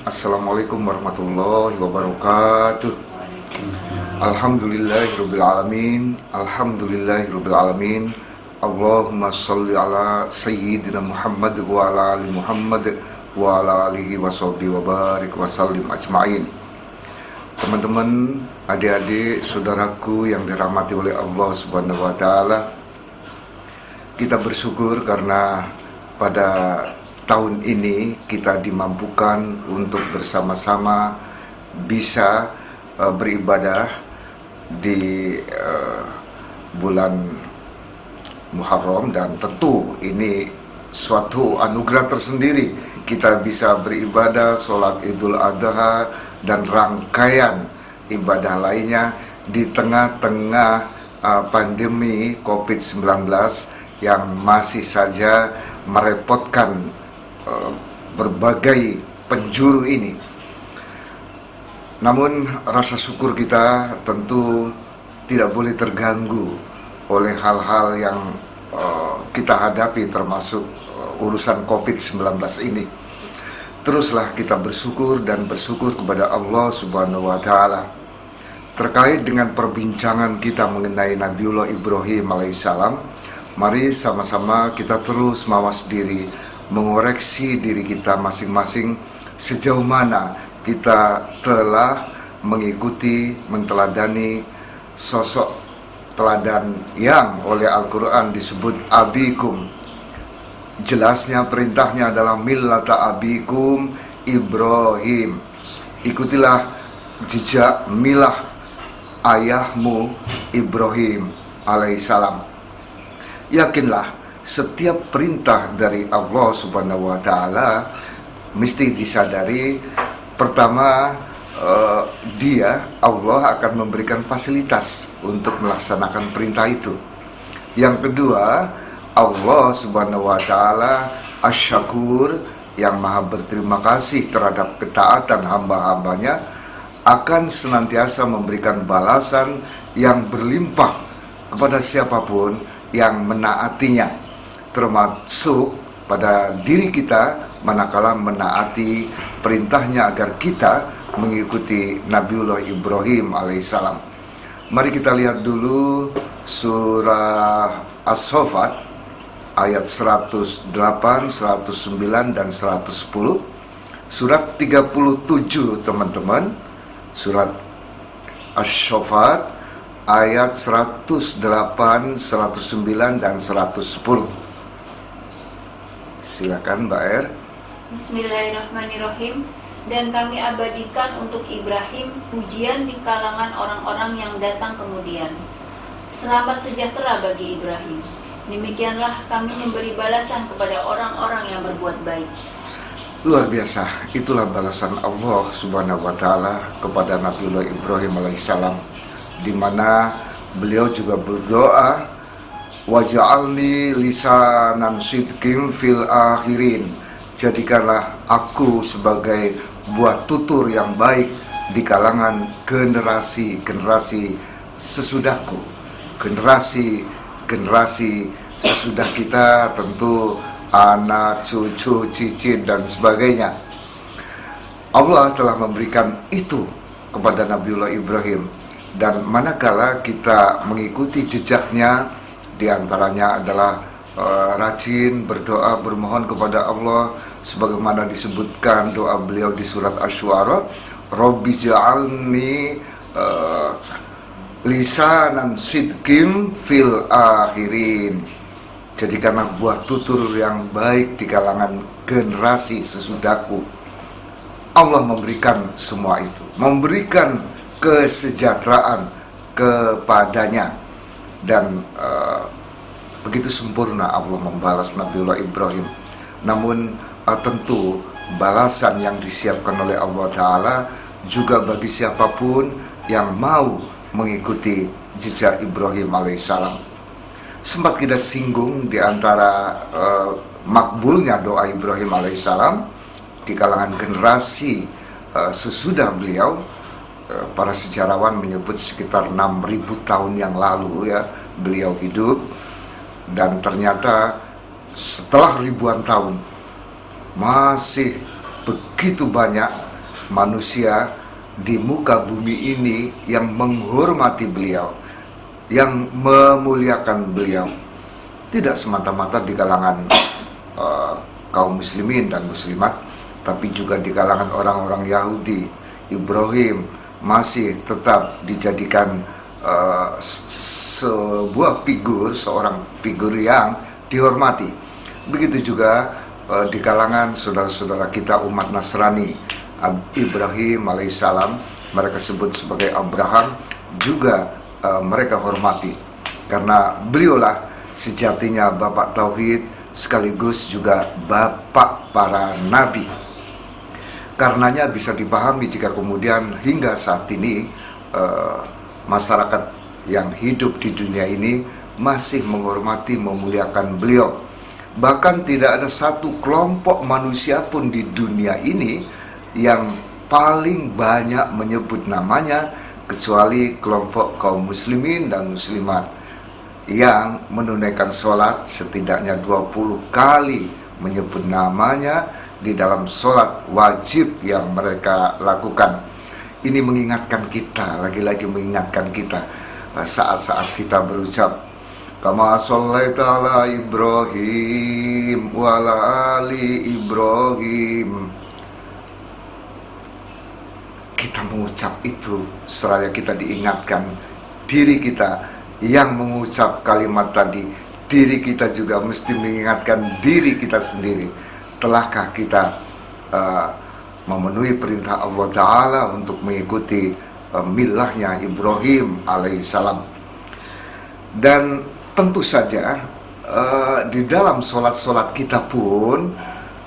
Assalamualaikum warahmatullahi wabarakatuh. Alhamdulillahirrabbilalamin. Alhamdulillahirrabbilalamin. Allahumma salli ala Sayyidina Muhammad wa ala ali Muhammad wa ala alihi wa sahbihi wa barik wa sallim ajma'in. Teman-teman, adik-adik, saudaraku yang dirahmati oleh Allah Subhanahu wa ta'ala, kita bersyukur karena pada tahun ini kita dimampukan untuk bersama-sama bisa beribadah di bulan Muharram, dan tentu ini suatu anugerah tersendiri. Kita bisa beribadah sholat Idul Adha dan rangkaian ibadah lainnya di tengah-tengah pandemi COVID-19 yang masih saja merepotkan berbagai penjuru ini. Namun rasa syukur kita tentu tidak boleh terganggu oleh hal-hal yang kita hadapi, termasuk urusan COVID-19 ini. Teruslah kita bersyukur dan bersyukur kepada Allah Subhanahu wa ta'ala. Terkait dengan perbincangan kita mengenai Nabiullah Ibrahim alaihissalam, mari sama-sama kita terus mawas diri, mengoreksi diri kita masing-masing sejauh mana kita telah mengikuti, menteladani sosok teladan yang oleh Al-Quran disebut abikum. Jelasnya perintahnya adalah millata abikum Ibrahim. Ikutilah jejak milah ayahmu Ibrahim alaihissalam. Yakinlah setiap perintah dari Allah Subhanahu wa ta'ala mesti disadari. Pertama, Allah akan memberikan fasilitas untuk melaksanakan perintah itu. Yang kedua, Allah Subhanahu wa ta'ala Asy-Syakur, yang maha berterima kasih terhadap ketaatan hamba-hambanya, akan senantiasa memberikan balasan yang berlimpah kepada siapapun yang menaatinya, termasuk pada diri kita manakala menaati perintahnya agar kita mengikuti Nabiullah Ibrahim alaihissalam. Mari kita lihat dulu surah As-Saffat ayat 108, 109 dan 110. Surat 37 teman-teman. Surat As-Saffat ayat 108, 109 dan 110. Silakan Mbak Er. Bismillahirrahmanirrahim. Dan kami abadikan untuk Ibrahim pujian di kalangan orang-orang yang datang kemudian. Selamat sejahtera bagi Ibrahim. Demikianlah kami memberi balasan kepada orang-orang yang berbuat baik. Luar biasa, itulah balasan Allah Subhanahu wa ta'ala kepada Nabiullah Ibrahim alaihissalam, di mana beliau juga berdoa, waj'alni lisanan sidqin fil akhirin. Jadikanlah aku sebagai buah tutur yang baik di kalangan generasi sesudahku. Generasi sesudah kita, tentu anak, cucu, cicit dan sebagainya. Allah telah memberikan itu kepada Nabiullah Ibrahim, dan manakala kita mengikuti jejaknya, diantaranya adalah rajin berdoa, bermohon kepada Allah sebagaimana disebutkan doa beliau di surat Asy-Syu'ara, Rabbi ja'alni lisanan sidqin fil akhirin. Jadikanlah buah tutur yang baik di kalangan generasi sesudahku. Allah memberikan semua itu, memberikan kesejahteraan kepadanya, dan begitu sempurna Allah membalas Nabiullah Ibrahim. Namun tentu balasan yang disiapkan oleh Allah Ta'ala juga bagi siapapun yang mau mengikuti jejak Ibrahim alaihissalam. Sempat kita singgung di antara makbulnya doa Ibrahim alaihissalam di kalangan generasi sesudah beliau. Para sejarawan menyebut sekitar 6.000 tahun yang lalu ya beliau hidup, dan ternyata setelah ribuan tahun masih begitu banyak manusia di muka bumi ini yang menghormati beliau, yang memuliakan beliau, tidak semata-mata di kalangan kaum muslimin dan muslimat, tapi juga di kalangan orang-orang Yahudi. Ibrahim masih tetap dijadikan sebuah figur, seorang figur yang dihormati. Begitu juga di kalangan saudara-saudara kita umat Nasrani. Ibrahim alaihissalam mereka sebut sebagai Abraham, juga mereka hormati, karena beliaulah sejatinya bapak tauhid sekaligus juga bapak para nabi. Karenanya bisa dipahami jika kemudian hingga saat ini masyarakat yang hidup di dunia ini masih menghormati, memuliakan beliau. Bahkan tidak ada satu kelompok manusia pun di dunia ini yang paling banyak menyebut namanya kecuali kelompok kaum muslimin dan muslimat yang menunaikan sholat setidaknya 20 kali menyebut namanya di dalam sholat wajib yang mereka lakukan. Ini mengingatkan kita, lagi-lagi mengingatkan kita saat-saat kita berucap kama shallaita ala Ibrahim wa ala ali Ibrahim. Kita mengucap itu seraya kita diingatkan diri kita yang mengucap kalimat tadi, diri kita juga mesti mengingatkan diri kita sendiri. Telahkah kita memenuhi perintah Allah Ta'ala untuk mengikuti milahnya Ibrahim alaihissalam? Dan tentu saja di dalam sholat-sholat kita pun,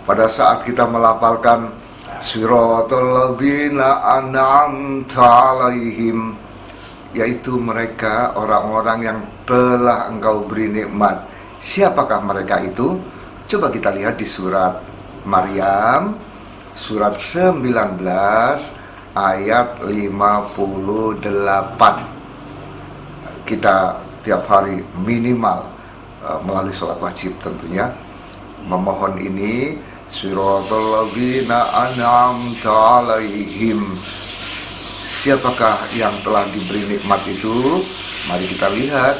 pada saat kita melafalkan Siratal ladzina an'amta alaihim, yaitu mereka orang-orang yang telah Engkau beri nikmat. Siapakah mereka itu? Coba kita lihat di surat Maryam, surat 19 ayat 58. Kita tiap hari minimal melalui sholat wajib tentunya memohon ini, Siratal ladzina an'amta alaihim. Siapakah yang telah diberi nikmat itu? Mari kita lihat,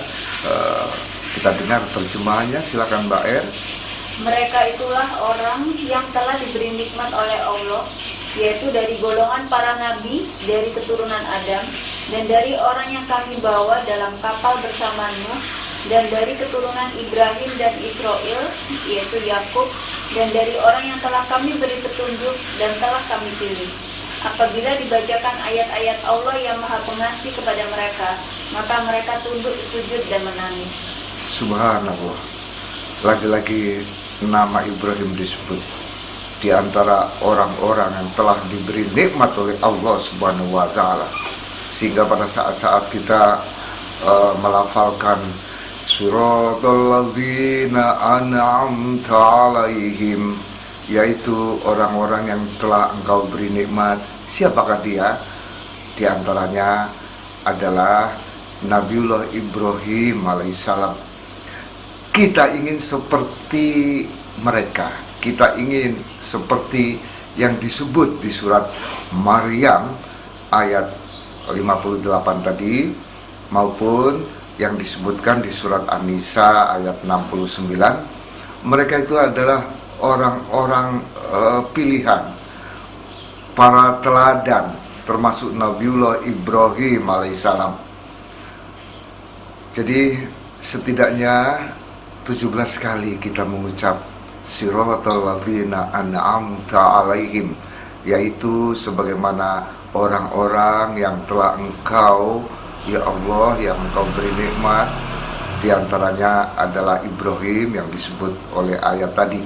kita dengar terjemahannya. Silakan Mbak Er. Mereka itulah orang yang telah diberi nikmat oleh Allah, yaitu dari golongan para nabi, dari keturunan Adam, dan dari orang yang kami bawa dalam kapal bersama Nuh, dan dari keturunan Ibrahim dan Israel, yaitu Yakub, dan dari orang yang telah kami beri petunjuk dan telah kami pilih. Apabila dibacakan ayat-ayat Allah yang Maha Pengasih kepada mereka, maka mereka tunduk sujud dan menangis. Subhanallah. Lagi-lagi nama Ibrahim disebut di antara orang-orang yang telah diberi nikmat oleh Allah Subhanahu wa Ta'ala, sehingga pada saat-saat kita melafalkan Siratal ladzina an'amta alaihim, yaitu orang-orang yang telah Engkau beri nikmat. Siapakah dia? Di antaranya adalah Nabiullah Ibrahim alaihissalam. Kita ingin seperti mereka, kita ingin seperti yang disebut di surat Maryam ayat 58 tadi, maupun yang disebutkan di surat An-Nisa ayat 69. Mereka itu adalah orang-orang pilihan, para teladan, termasuk Nabiullah Ibrahim alaihissalam. Jadi setidaknya 17 kali kita mengucap Siratal ladzina an'amta alaihim, yaitu sebagaimana orang-orang yang telah Engkau, ya Allah, yang Engkau beri nikmat. Di antaranya adalah Ibrahim yang disebut oleh ayat tadi.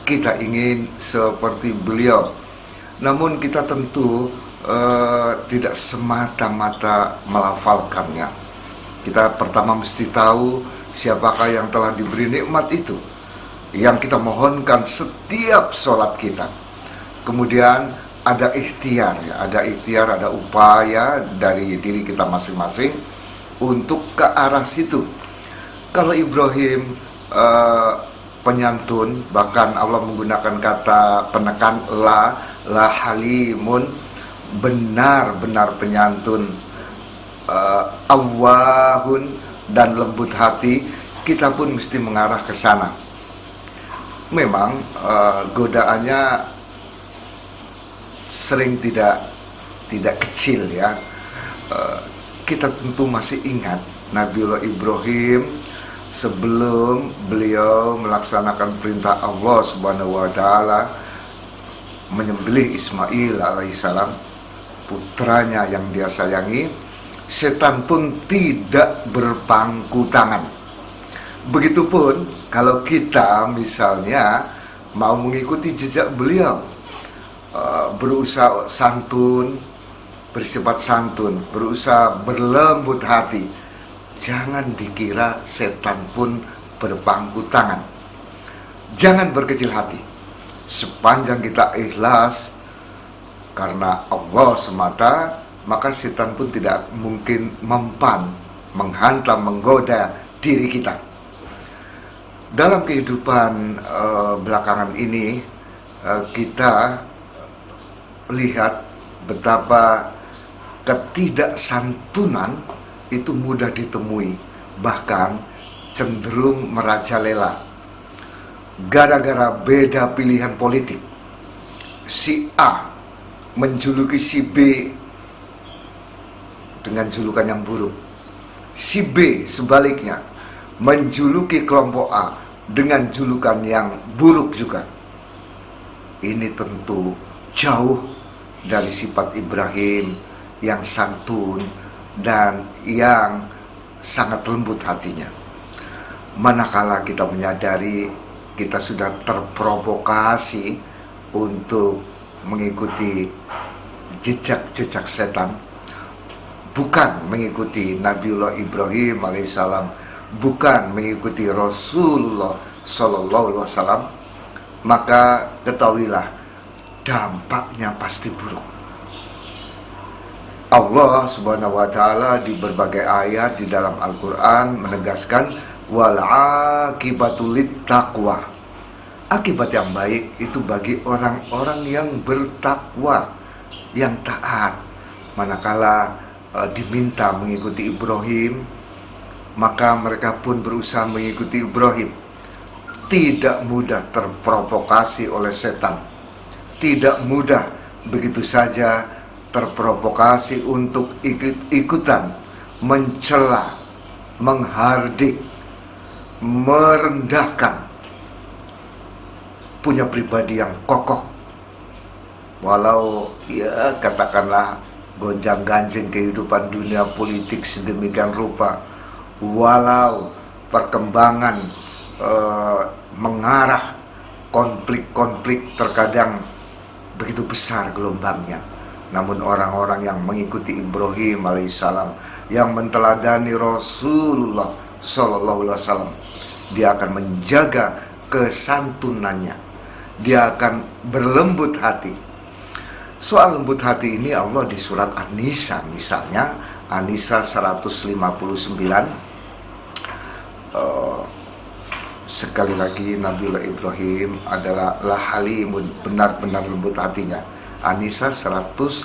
Kita ingin seperti beliau. Namun kita tentu tidak semata-mata melafalkannya. Kita pertama mesti tahu siapakah yang telah diberi nikmat itu, yang kita mohonkan setiap sholat kita. Kemudian ada ikhtiar, ada upaya dari diri kita masing-masing untuk ke arah situ. Kalau Ibrahim penyantun, bahkan Allah menggunakan kata penekan la halimun, benar-benar penyantun, awahun dan lembut hati, kita pun mesti mengarah ke sana. Memang godaannya sering tidak kecil ya. Kita tentu masih ingat Nabiullah Ibrahim sebelum beliau melaksanakan perintah Allah Subhanahu wa taala menyembelih Ismail alaihissalam, putranya yang dia sayangi. Setan pun tidak berpangku tangan. Begitupun kalau kita misalnya mau mengikuti jejak beliau, berusaha santun, bersifat santun, berusaha berlembut hati, jangan dikira setan pun berpangku tangan. Jangan berkecil hati. Sepanjang kita ikhlas karena Allah semata, maka setan pun tidak mungkin mempan, menghantam, menggoda diri kita. Dalam kehidupan belakangan ini, kita lihat betapa ketidaksantunan itu mudah ditemui, bahkan cenderung merajalela. Gara-gara beda pilihan politik, si A menjuluki si B dengan julukan yang buruk, si B sebaliknya menjuluki kelompok A dengan julukan yang buruk juga. Ini tentu jauh dari sifat Ibrahim yang santun dan yang sangat lembut hatinya. Manakala kita menyadari kita sudah terprovokasi untuk mengikuti jejak-jejak setan, bukan mengikuti Nabiullah Ibrahim alaihissalam, bukan mengikuti Rasulullah sallallahu alaihi wasallam, maka ketahuilah dampaknya pasti buruk. Allah Subhanahu wa taala di berbagai ayat di dalam Al-Qur'an menegaskan wal aqibatu littaqwa. Akibat yang baik itu bagi orang-orang yang bertakwa, yang taat. Manakala diminta mengikuti Ibrahim, maka mereka pun berusaha mengikuti Ibrahim. Tidak mudah terprovokasi oleh setan. Tidak mudah begitu saja terprovokasi untuk ikut-ikutan mencela, menghardik, merendahkan punya pribadi yang kokoh. Walau ya katakanlah gonjang-ganjing kehidupan dunia politik sedemikian rupa, walau perkembangan mengarah konflik-konflik terkadang begitu besar gelombangnya, namun orang-orang yang mengikuti Ibrahim alaihissalam, yang menteladani Rasulullah sallallahu alaihi wasallam, dia akan menjaga kesantunannya, dia akan berlembut hati. Soal lembut hati ini Allah di surat An-Nisa misalnya, An-Nisa 159, sekali lagi Nabiullah Ibrahim adalah halimun, benar-benar lembut hatinya. An-Nisa 159,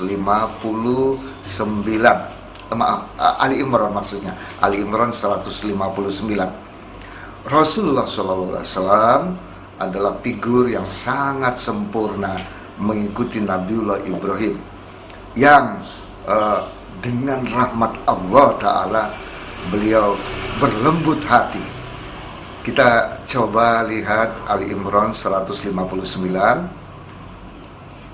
Ali Imran maksudnya, Ali Imran 159. Rasulullah SAW adalah figur yang sangat sempurna mengikuti Nabiullah Ibrahim, yang dengan rahmat Allah Ta'ala beliau berlembut hati. Kita coba lihat Ali Imran 159.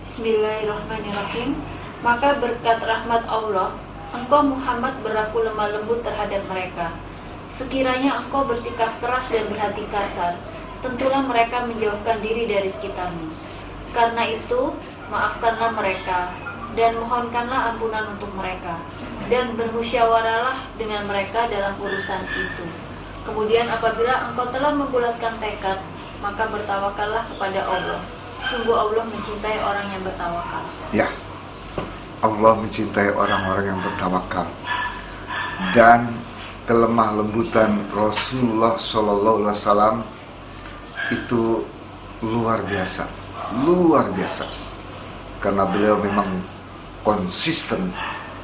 Bismillahirrahmanirrahim. Maka berkat rahmat Allah, engkau Muhammad berlaku lemah lembut terhadap mereka. Sekiranya engkau bersikap keras dan berhati kasar, tentulah mereka menjauhkan diri dari sekitarmu. Karena itu, maafkanlah mereka dan mohonkanlah ampunan untuk mereka, dan bermusyawarahlah dengan mereka dalam urusan itu. Kemudian apabila engkau telah membulatkan tekad, maka bertawakallah kepada Allah. Sungguh Allah mencintai orang yang bertawakal. Ya, Allah mencintai orang-orang yang bertawakal. Dan kelemah lembutan Rasulullah SAW itu luar biasa, karena beliau memang konsisten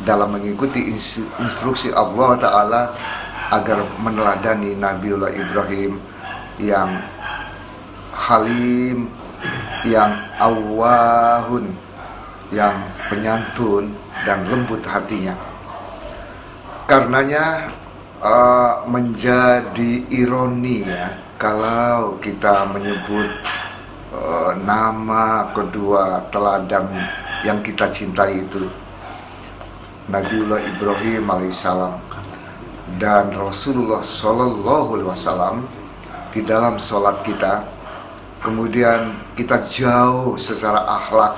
dalam mengikuti instruksi Allah Ta'ala agar meneladani Nabiullah Ibrahim yang halim, yang awahun, yang penyantun dan lembut hatinya. Karenanya menjadi ironi ya kalau kita menyebut nama kedua teladan yang kita cintai itu Nabiullah Ibrahim alaihissalam dan Rasulullah Shallallahu Alaihi Wasallam di dalam sholat kita. Kemudian kita jauh secara akhlak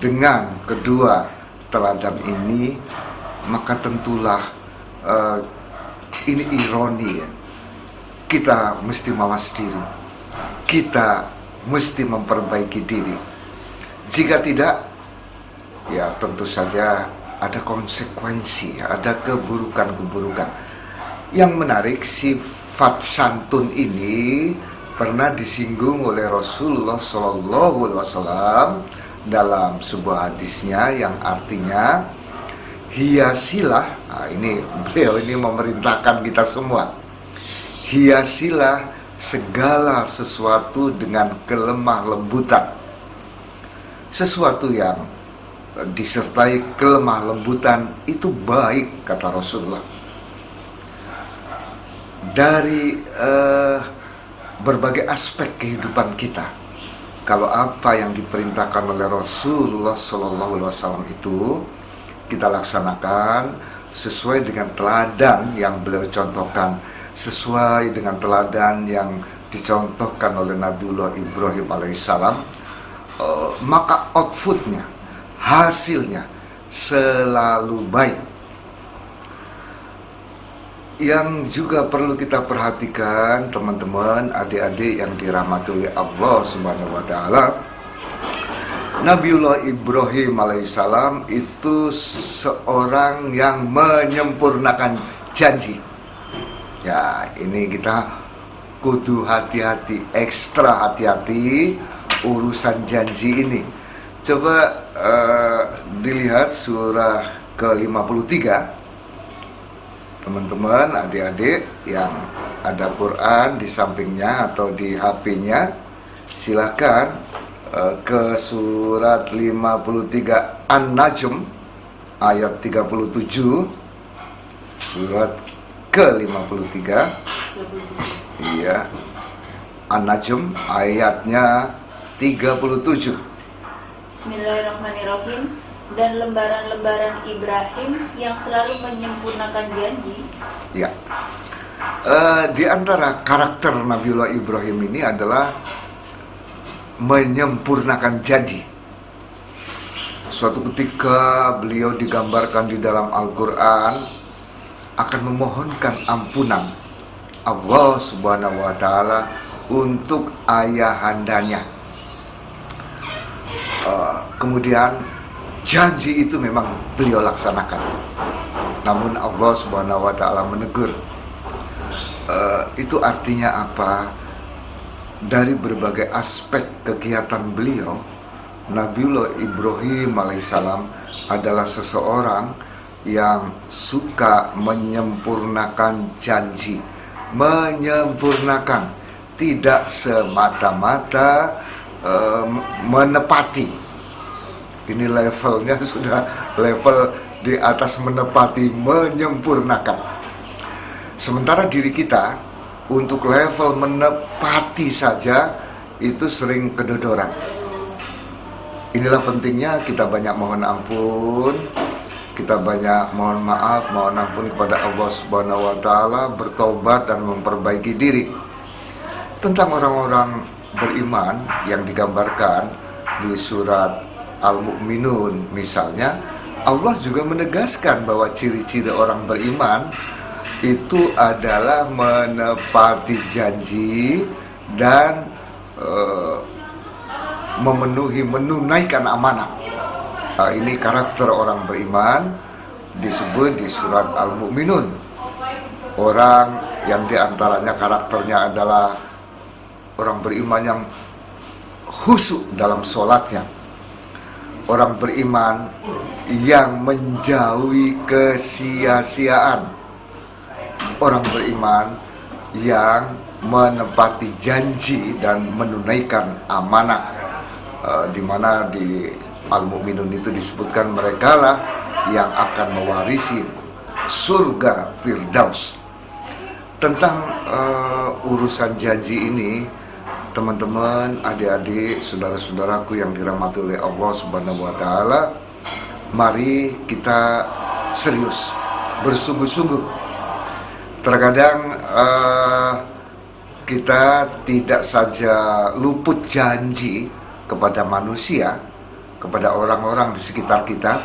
dengan kedua teladan ini, maka tentulah ini ironi ya. Kita mesti mawas diri, kita mesti memperbaiki diri. Jika tidak, ya tentu saja ada konsekuensi, ada keburukan-keburukan. Yang menarik, sifat santun ini pernah disinggung oleh Rasulullah SAW dalam sebuah hadisnya yang artinya hiasilah. Nah, ini beliau ini memerintahkan kita semua. Hiasilah segala sesuatu dengan kelemah lembutan. Sesuatu yang disertai kelemah lembutan itu baik, kata Rasulullah. Dari berbagai aspek kehidupan kita, kalau apa yang diperintahkan oleh Rasulullah SAW itu kita laksanakan sesuai dengan teladan yang beliau contohkan, sesuai dengan teladan yang dicontohkan oleh Nabiullah Ibrahim alaihissalam, maka outputnya, hasilnya selalu baik. Yang juga perlu kita perhatikan, teman-teman, adik-adik yang dirahmati oleh Allah Subhanahu wa Ta'ala, Nabiullah Ibrahim alaihissalam itu seorang yang menyempurnakan janji. Ya, ini kita kudu hati-hati, ekstra hati-hati urusan janji ini. Coba dilihat surah ke-53. Teman-teman, adik-adik yang ada Quran di sampingnya atau di HP-nya, silakan ke surat 53 An-Najm ayat 37. Surat ke-53. Iya. An-Najm ayatnya 37. Bismillahirrahmanirrahim. Dan lembaran-lembaran Ibrahim yang selalu menyempurnakan janji. Ya, di antara karakter Nabiullah Ibrahim ini adalah menyempurnakan janji. Suatu ketika beliau digambarkan di dalam Al-Quran akan memohonkan ampunan Allah Subhanahu wa Ta'ala untuk ayahandanya. Kemudian janji itu memang beliau laksanakan. Namun Allah Subhanahu wa Ta'ala menegur. Itu artinya apa? Dari berbagai aspek kegiatan beliau, Nabiullah Ibrahim alaihissalam adalah seseorang yang suka menyempurnakan janji. Menyempurnakan, tidak semata-mata menepati. Ini levelnya sudah level di atas menepati, menyempurnakan. Sementara diri kita untuk level menepati saja itu sering kedodoran. Inilah pentingnya kita banyak mohon ampun, kita banyak mohon maaf, mohon ampun kepada Allah Subhanahu wa Ta'ala, bertobat dan memperbaiki diri. Tentang orang-orang beriman yang digambarkan di surat Al-Mu'minun misalnya, Allah juga menegaskan bahwa ciri-ciri orang beriman itu adalah menepati janji dan menunaikan amanah. Ini karakter orang beriman disebut di surat Al-Mu'minun. Orang yang diantaranya karakternya adalah orang beriman yang khusyuk dalam sholatnya. Orang beriman yang menjauhi kesia-siaan, orang beriman yang menepati janji dan menunaikan amanah, di mana di Al-Mu'minun itu disebutkan mereka lah yang akan mewarisi surga Firdaus. Tentang urusan janji ini, teman-teman, adik-adik, saudara-saudaraku yang dirahmati oleh Allah Subhanahu wa Ta'ala, mari kita serius, bersungguh-sungguh. Terkadang kita tidak saja luput janji kepada manusia, kepada orang-orang di sekitar kita,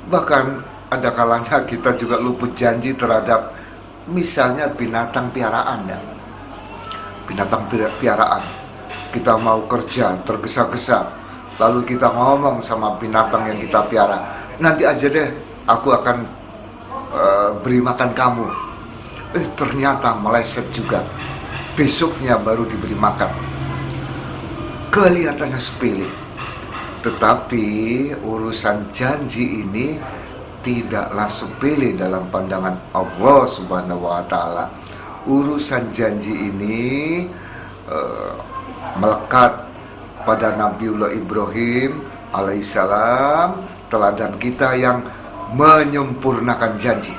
bahkan ada kalanya kita juga luput janji terhadap misalnya binatang piaraan, ya. Binatang piaraan, kita mau kerja tergesa-gesa, lalu kita ngomong sama binatang yang kita piara, nanti aja deh aku akan beri makan kamu. Ternyata meleset juga, besoknya baru diberi makan. Kelihatannya sepele, tetapi urusan janji ini tidaklah sepele dalam pandangan Allah Subhanahu wa Ta'ala. Urusan janji ini melekat pada Nabiullah Ibrahim alaihissalam, teladan kita yang menyempurnakan janji.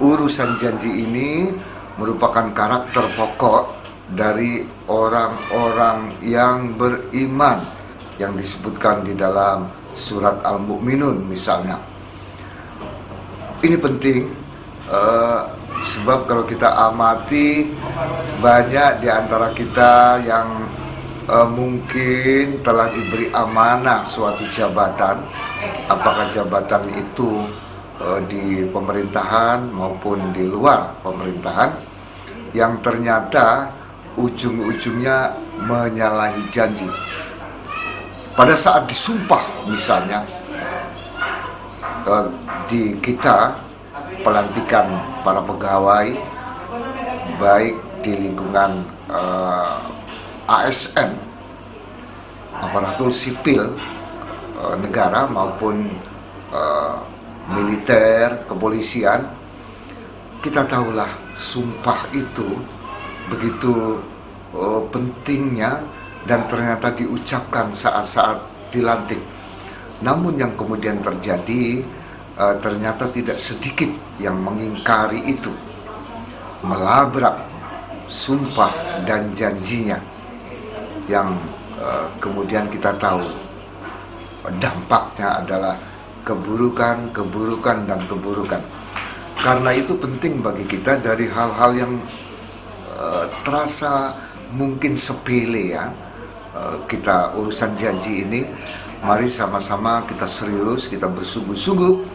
Urusan janji ini merupakan karakter pokok dari orang-orang yang beriman yang disebutkan di dalam surat Al-Mu'minun misalnya. Ini penting, sebab kalau kita amati, banyak di antara kita yang mungkin telah diberi amanah suatu jabatan, apakah jabatan itu di pemerintahan maupun di luar pemerintahan, yang ternyata ujung-ujungnya menyalahi janji. Pada saat disumpah misalnya, di kita pelantikan para pegawai, baik di lingkungan ASN, aparatur sipil negara maupun militer, kepolisian, kita tahulah sumpah itu begitu pentingnya dan ternyata diucapkan saat-saat dilantik. Namun yang kemudian terjadi, ternyata tidak sedikit yang mengingkari itu, melabrak sumpah dan janjinya, yang kemudian kita tahu dampaknya adalah keburukan, dan keburukan. Karena itu penting bagi kita dari hal-hal yang terasa mungkin sepele, ya, kita urusan janji ini, mari sama-sama kita serius, kita bersungguh-sungguh,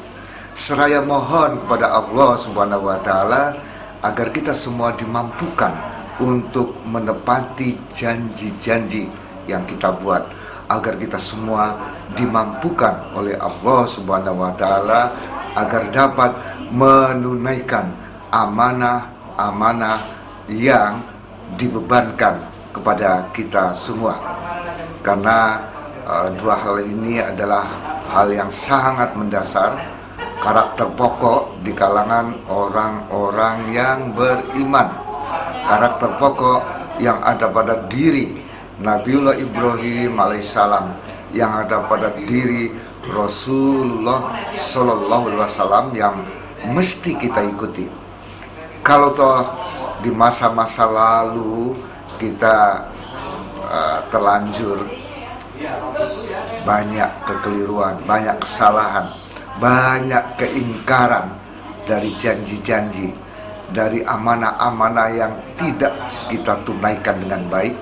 seraya mohon kepada Allah Subhanahu wa Ta'ala agar kita semua dimampukan untuk menepati janji-janji yang kita buat, agar kita semua dimampukan oleh Allah Subhanahu wa Ta'ala agar dapat menunaikan amanah-amanah yang dibebankan kepada kita semua. Karena dua hal ini adalah hal yang sangat mendasar, karakter pokok di kalangan orang-orang yang beriman, karakter pokok yang ada pada diri Nabiullah Ibrahim alaihissalam, yang ada pada diri Rasulullah Sallallahu Alaihi Wasallam, yang mesti kita ikuti. Kalau toh di masa-masa lalu kita terlanjur banyak kekeliruan, banyak kesalahan, banyak keingkaran dari janji-janji, dari amanah-amanah yang tidak kita tunaikan dengan baik,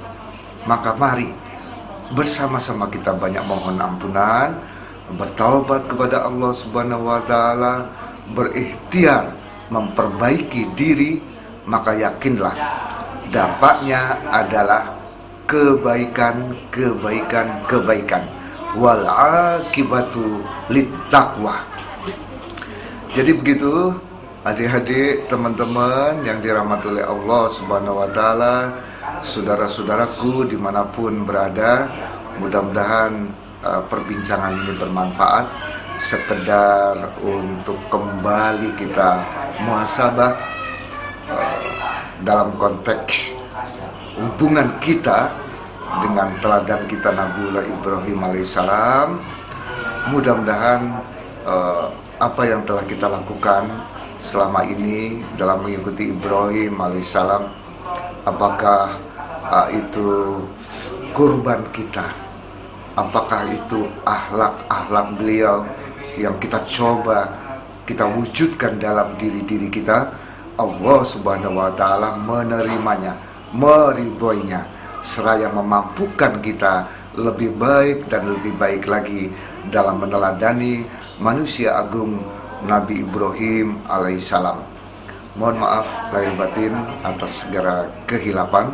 maka mari bersama-sama kita banyak mohon ampunan, bertaubat kepada Allah Subhanahu wa Ta'ala, berikhtiar memperbaiki diri, maka yakinlah dampaknya adalah kebaikan. Wal akibatu littaqwa. Jadi begitu adik-adik, teman-teman yang dirahmati oleh Allah Subhanahu wa Ta'ala, saudara-saudaraku dimanapun berada, mudah-mudahan perbincangan ini bermanfaat sekedar untuk kembali kita muhasabah dalam konteks hubungan kita dengan teladan kita Nabiullah Ibrahim alaihissalam. Mudah-mudahan apa yang telah kita lakukan selama ini dalam mengikuti Ibrahim alaihissalam, apakah itu kurban kita, apakah itu akhlak beliau yang kita coba kita wujudkan dalam diri kita, Allah Subhanahu wa taala menerimanya, meridhoinya, seraya memampukan kita lebih baik dan lebih baik lagi dalam meneladani manusia agung Nabi Ibrahim alaihissalam. Mohon maaf lahir batin atas segala kehilapan.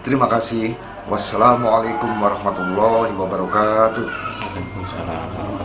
Terima kasih. Wassalamualaikum warahmatullahi wabarakatuh. Waalaikumsalam.